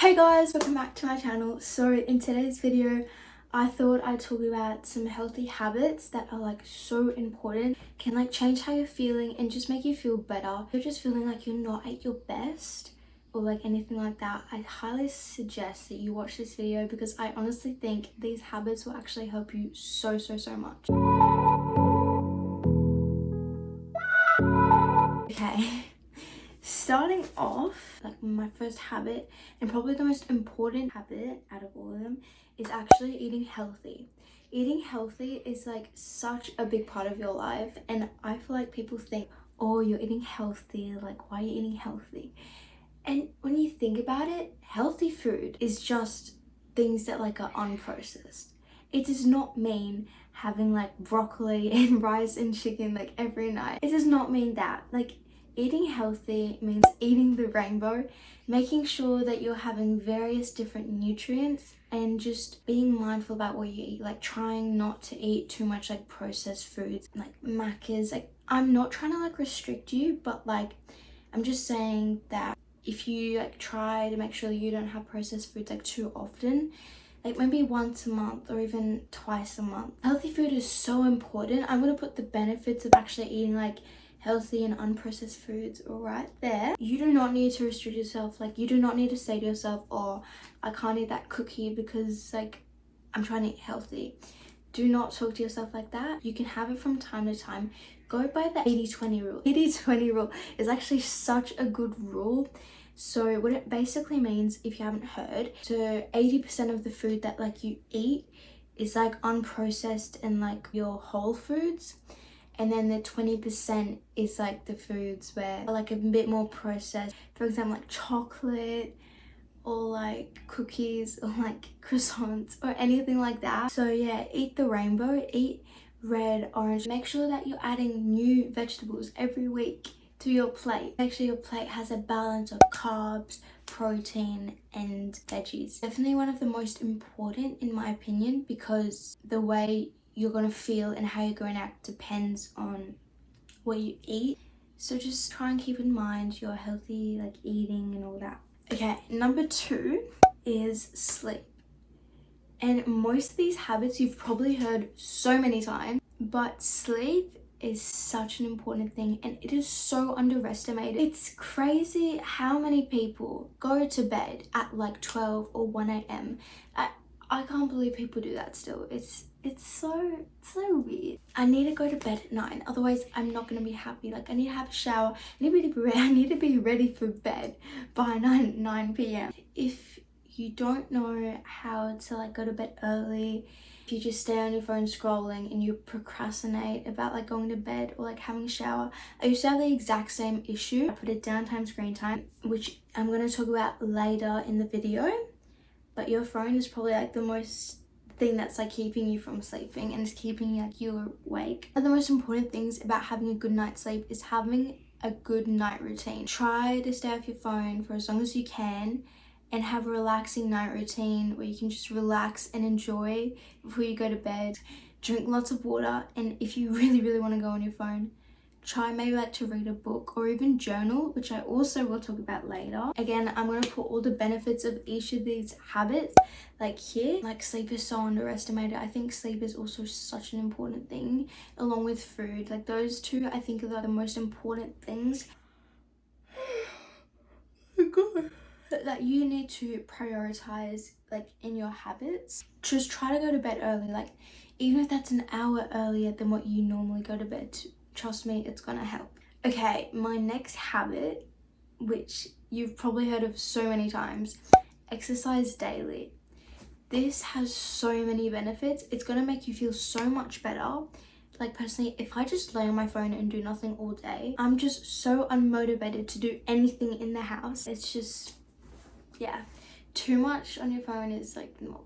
Hey guys, welcome back to my channel. So in today's video, I thought I'd talk about some healthy habits that are like so important, can like change how you're feeling and just make you feel better. If you're just feeling like you're not at your best or like anything like that, I highly suggest that you watch this video because I honestly think these habits will actually help you so much. Okay. Starting off, like my first habit and probably the most important habit out of all of them is actually eating healthy. Eating healthy is like such a big part of your life, and I feel like people think, oh, you're eating healthy, like why are you eating healthy? And when you think about it, healthy food is just things that like are unprocessed. It does not mean having like broccoli and rice and chicken like every night. It does not mean that. Like eating healthy means eating the rainbow, making sure that you're having various different nutrients and just being mindful about what you eat, like trying not to eat too much like processed foods, like Macca's. Like I'm not trying to like restrict you, but like I'm just saying that if you like try to make sure you don't have processed foods like too often, like maybe once a month or even twice a month. Healthy food is so important. I'm gonna put the benefits of actually eating like healthy and unprocessed foods right there. You do not need to restrict yourself. Like you do not need to say to yourself, oh, I can't eat that cookie because like I'm trying to eat healthy. Do not talk to yourself like that. You can have it from time to time. Go by the 80-20 rule. 80-20 rule is actually such a good rule. So what it basically means, if you haven't heard, so 80% of the food that like you eat is like unprocessed and like your whole foods, and then the 20% is like the foods where are like a bit more processed, for example like chocolate or like cookies or like croissants or anything like that. So yeah, eat the rainbow, eat red, orange. Make sure that you're adding new vegetables every week to your plate. Make sure your plate has a balance of carbs, protein and veggies. Definitely one of the most important in my opinion, because the way you're going to feel and how you're going to act depends on what you eat. So just try and keep in mind your healthy like eating and all that. Okay, number 2 is sleep. And most of these habits you've probably heard so many times, but sleep is such an important thing and it is so underestimated. It's crazy how many people go to bed at like 12 or 1 a.m. I can't believe people do that still. It's so weird. I need to go to bed at 9, otherwise I'm not gonna be happy. Like I need to have a shower, I need to be ready for bed by 9 p.m. If you don't know how to like go to bed early, if you just stay on your phone scrolling and you procrastinate about like going to bed or like having a shower. I used to have the exact same issue. I put a downtime screen time, which I'm going to talk about later in the video, but your phone is probably like the most thing that's like keeping you from sleeping and is keeping like you awake. One of the most important things about having a good night's sleep is having a good night routine. Try to stay off your phone for as long as you can and have a relaxing night routine where you can just relax and enjoy before you go to bed. Drink lots of water, and if you really want to go on your phone, try maybe like to read a book or even journal, which I also will talk about later. Again, I'm going to put all the benefits of each of these habits like here. Like sleep is so underestimated. I think sleep is also such an important thing along with food. Like those two I think are the most important things that you need to prioritize like in your habits. Just try to go to bed early, like even if that's an hour earlier than what you normally go to bed. Trust me, it's gonna help. Okay, my next habit, which you've probably heard of so many times, exercise daily. This has so many benefits. It's gonna make you feel so much better. Like personally, if I just lay on my phone and do nothing all day, I'm just so unmotivated to do anything in the house. It's just, yeah, too much on your phone is like not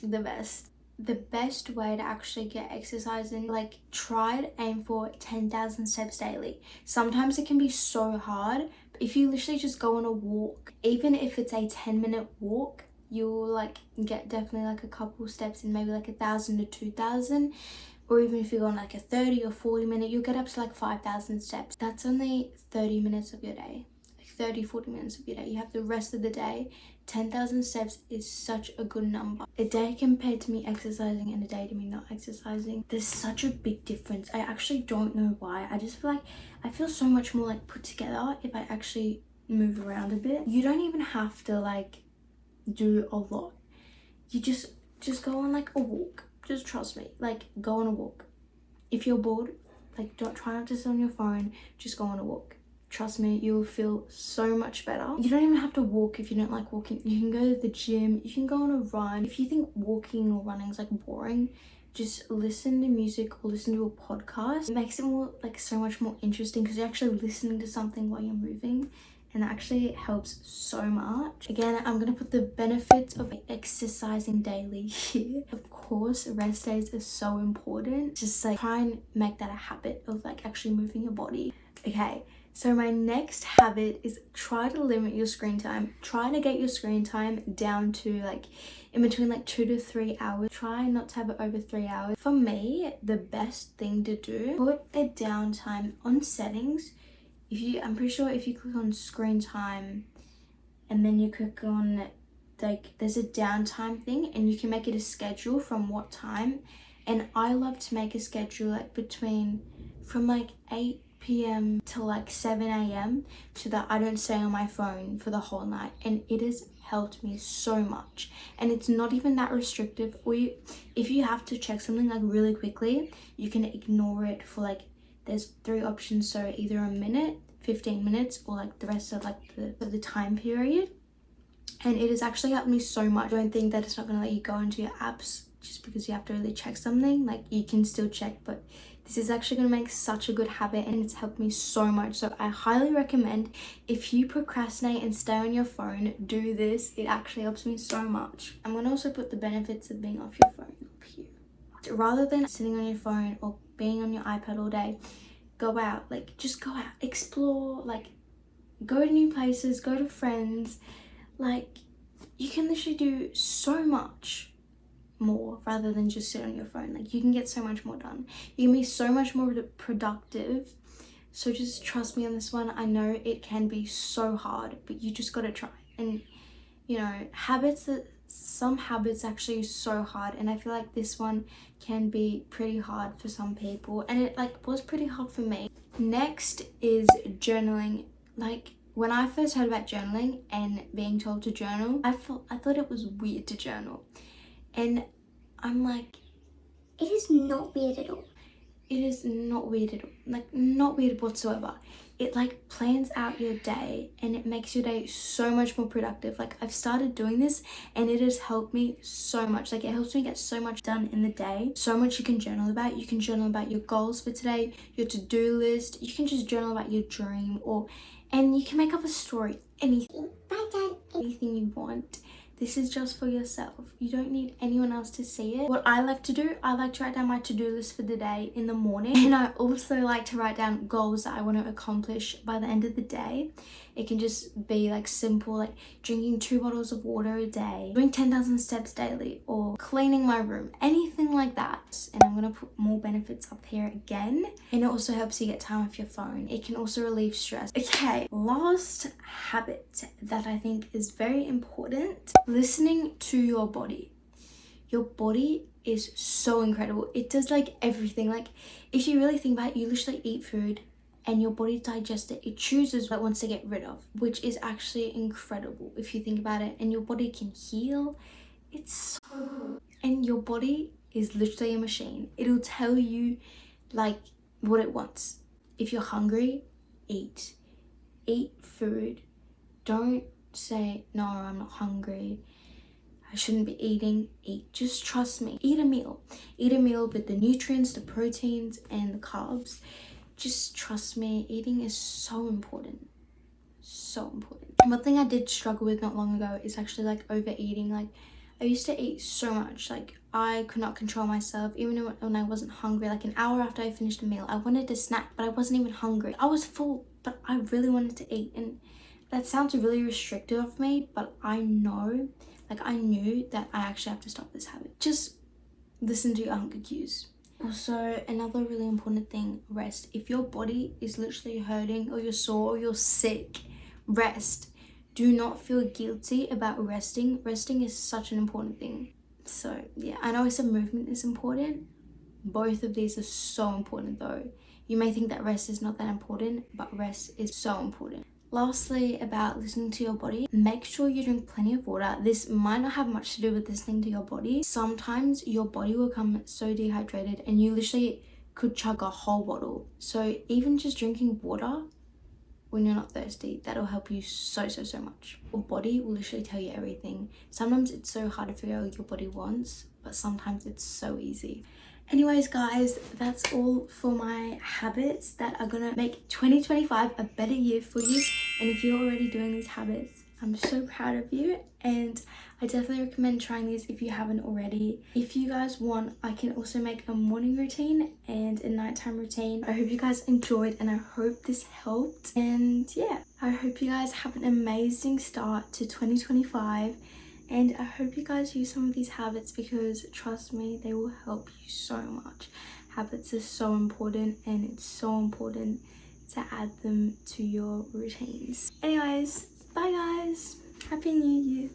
the best. The best way to actually get exercise in, like try to aim for 10,000 steps daily. Sometimes it can be so hard, but if you literally just go on a walk, even if it's a 10-minute walk, you'll like get definitely like a couple steps in, maybe like 1,000 to 2,000. Or even if you go on like a 30 or 40 minute, you'll get up to like 5,000 steps. That's only 30 minutes of your day. 30-40 minutes of your day. You have the rest of the day 10,000 steps is such a good number. A day compared to me exercising and a day to me not exercising, there's such a big difference. I actually don't know why. I just feel like I feel so much more like put together if I actually move around a bit. You don't even have to like do a lot. You just go on like a walk. Just trust me, like go on a walk. If you're bored, like don't try not to sit on your phone, just go on a walk. Trust me, you'll feel so much better. You don't even have to walk if you don't like walking. You can go to the gym, you can go on a run. If you think walking or running is like boring, just listen to music or listen to a podcast. It makes it more like so much more interesting because you're actually listening to something while you're moving, and that actually helps so much. Again, I'm gonna put the benefits of exercising daily here. Of course, rest days are so important. Just like try and make that a habit of like actually moving your body. Okay, so my next habit is try to limit your screen time. Try to get your screen time down to like in between like 2 to 3 hours. Try not to have it over 3 hours. For me, the best thing to do, put a downtime on settings. I'm pretty sure if you click on screen time and then you click on like there's a downtime thing and you can make it a schedule from what time. And I love to make a schedule like from like 8 p.m. to like 7 a.m. so that I don't stay on my phone for the whole night, and it has helped me so much. And it's not even that restrictive. If you have to check something like really quickly, you can ignore it for like, there's 3 options, so either a minute, 15 minutes, or like the rest of like the time period. And it has actually helped me so much. I don't think that it's not going to let you go into your apps just because you have to really check something. Like you can still check, but this is actually going to make such a good habit, and it's helped me so much. So I highly recommend, if you procrastinate and stay on your phone, do this. It actually helps me so much. I'm going to also put the benefits of being off your phone up here. Rather than sitting on your phone or being on your iPad all day, go out. Like just go out, explore, like go to new places, go to friends. Like you can literally do so much more rather than just sit on your phone. Like you can get so much more done. You can be so much more productive. So just trust me on this one. I know it can be so hard, but you just got to try. And you know, some habits actually so hard, and I feel like this one can be pretty hard for some people, and it like was pretty hard for me. Next is journaling. Like when I first heard about journaling and being told to journal, I thought it was weird to journal. And I'm like, it is not weird at all. It is not weird at all. Like not weird whatsoever. It like plans out your day and it makes your day so much more productive. Like I've started doing this and it has helped me so much. Like it helps me get so much done in the day. So much you can journal about. You can journal about your goals for today, your to-do list. You can just journal about your dream, and you can make up a story, anything you want. This is just for yourself. You don't need anyone else to see it. What I like to do, I like to write down my to-do list for the day in the morning. And I also like to write down goals that I want to accomplish by the end of the day. It can just be like simple, like drinking 2 bottles of water a day, doing 10,000 steps daily, or cleaning my room, anything like that. And I'm going to put more benefits up here again. And it also helps you get time off your phone. It can also relieve stress. Okay, last habit that I think is very important, listening to your body. Your body is so incredible. It does like everything. Like if you really think about it, you literally eat food and your body digests it. It chooses what it wants to get rid of, which is actually incredible if you think about it. And your body can heal. It's so cool. And your body is literally a machine. It'll tell you like what it wants. If you're hungry, eat food. Don't say, no, I'm not hungry, I shouldn't be eating. Eat. Just trust me. Eat a meal. Eat a meal with the nutrients, the proteins, and the carbs. Just trust me. Eating is so important. So important. One thing I did struggle with not long ago is actually like overeating. Like I used to eat so much. Like I could not control myself. Even when I wasn't hungry, like an hour after I finished a meal, I wanted to snack, but I wasn't even hungry. I was full, but I really wanted to eat. And that sounds really restrictive of me, but I knew that I actually have to stop this habit. Just listen to your hunger cues. Also, another really important thing, rest. If your body is literally hurting or you're sore or you're sick, rest. do not feel guilty about resting. Resting is such an important thing. So yeah, I know I said movement is important. Both of these are so important though. You may think that rest is not that important, but rest is so important. Lastly, about listening to your body, make sure you drink plenty of water. This might not have much to do with listening to your body. Sometimes your body will become so dehydrated and you literally could chug a whole bottle. So even just drinking water when you're not thirsty, that'll help you so much. Your body will literally tell you everything. Sometimes it's so hard to figure out what your body wants, but sometimes it's so easy. Anyways guys, that's all for my habits that are gonna make 2025 a better year for you. And if you're already doing these habits, I'm so proud of you, and I definitely recommend trying these if you haven't already. If you guys want, I can also make a morning routine and a nighttime routine. I hope you guys enjoyed and I hope this helped. And yeah, I hope you guys have an amazing start to 2025. And I hope you guys use some of these habits because trust me, they will help you so much. Habits are so important and it's so important to add them to your routines. Anyways, bye guys. Happy New Year.